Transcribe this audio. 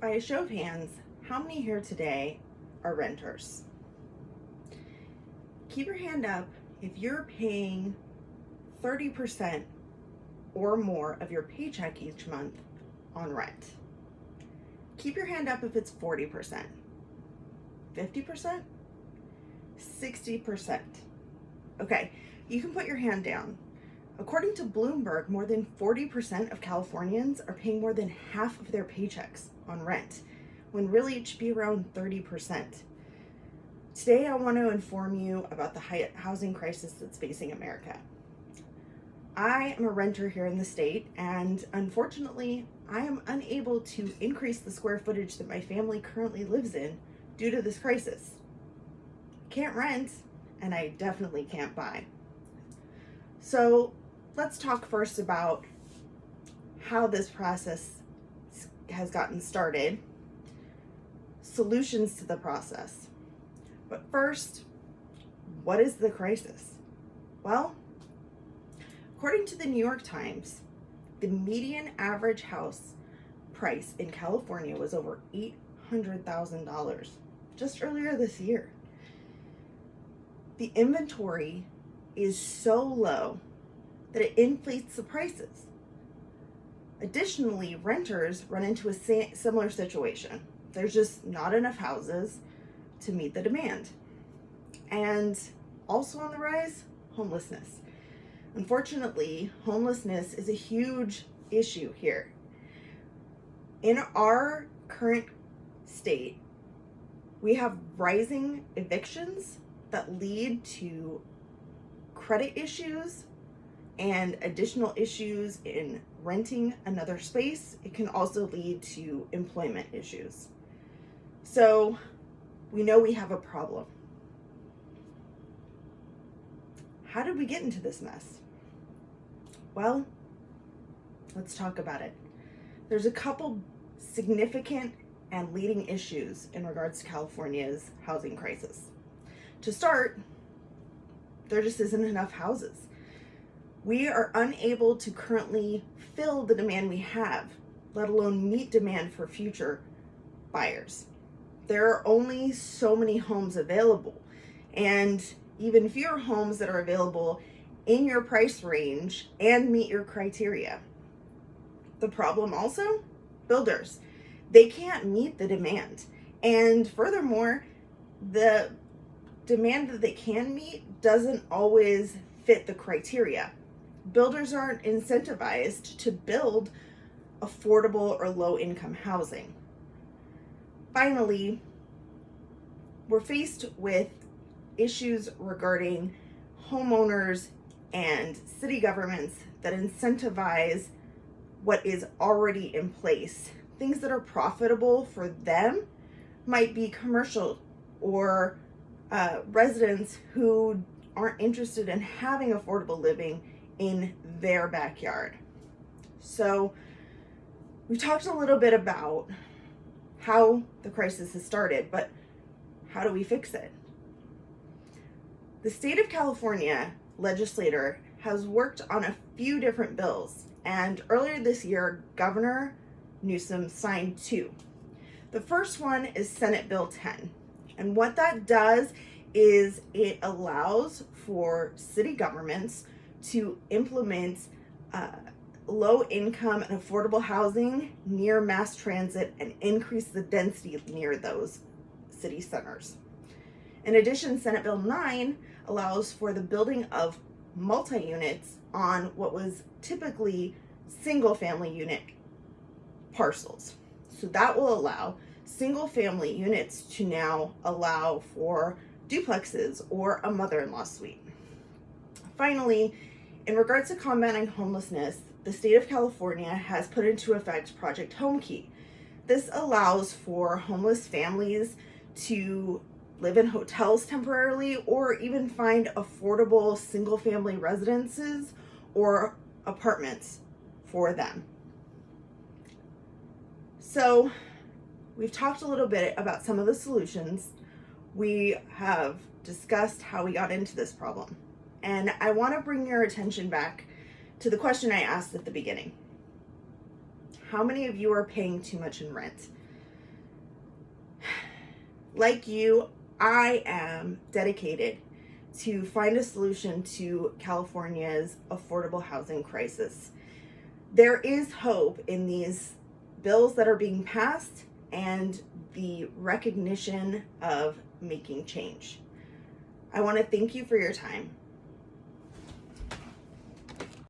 By a show of hands, how many here today are renters? Keep your hand up if you're paying 30% or more of your paycheck each month on rent. Keep your hand up if it's 40%, 50%, 60%. Okay, you can put your hand down. According to Bloomberg, more than 40% of Californians are paying more than half of their paychecks on rent, when really it should be around 30%. Today, I want to inform you about the housing crisis that's facing America. I am a renter here in the state, and unfortunately, I am unable to increase the square footage that my family currently lives in due to this crisis. Can't rent, and I definitely can't buy. So let's talk first about how this process has gotten started, solutions to the process. But first, what is the crisis? Well, according to the New York Times, the median average house price in California was over $800,000 just earlier this year. The inventory is so low that it inflates the prices. Additionally, renters run into a similar situation. There's just not enough houses to meet the demand. And also on the rise, homelessness. Unfortunately, homelessness is a huge issue here. In our current state, we have rising evictions that lead to credit issues and additional issues in renting another space. It can also lead to employment issues. So we know we have a problem. How did we get into this mess? Well, let's talk about it. There's a couple significant and leading issues in regards to California's housing crisis. To start, there just isn't enough houses. We are unable to currently fill the demand we have, let alone meet demand for future buyers. There are only so many homes available, and even fewer homes that are available in your price range and meet your criteria. The problem also, builders. They can't meet the demand. And furthermore, the demand that they can meet doesn't always fit the criteria. Builders aren't incentivized to build affordable or low-income housing. Finally, we're faced with issues regarding homeowners and city governments that incentivize what is already in place. Things that are profitable for them might be commercial or residents who aren't interested in having affordable living in their backyard. So we talked a little bit about how the crisis has started, but how do we fix it? The state of California legislature has worked on a few different bills, and earlier this year, Governor Newsom signed two. The first one is Senate Bill 10, and what that does is it allows for city governments to implement low income and affordable housing near mass transit and increase the density near those city centers. In addition, Senate Bill 9 allows for the building of multi-units on what was typically single-family unit parcels. So that will allow single-family units to now allow for duplexes or a mother-in-law suite. Finally, in regards to combating homelessness, the state of California has put into effect Project Homekey. This allows for homeless families to live in hotels temporarily or even find affordable single-family residences or apartments for them. So we've talked a little bit about some of the solutions. We have discussed how we got into this problem. And I want to bring your attention back to the question I asked at the beginning. How many of you are paying too much in rent? like you, I am dedicated to find a solution to California's affordable housing crisis. There is hope in these bills that are being passed and the recognition of making change. I want to thank you for your time.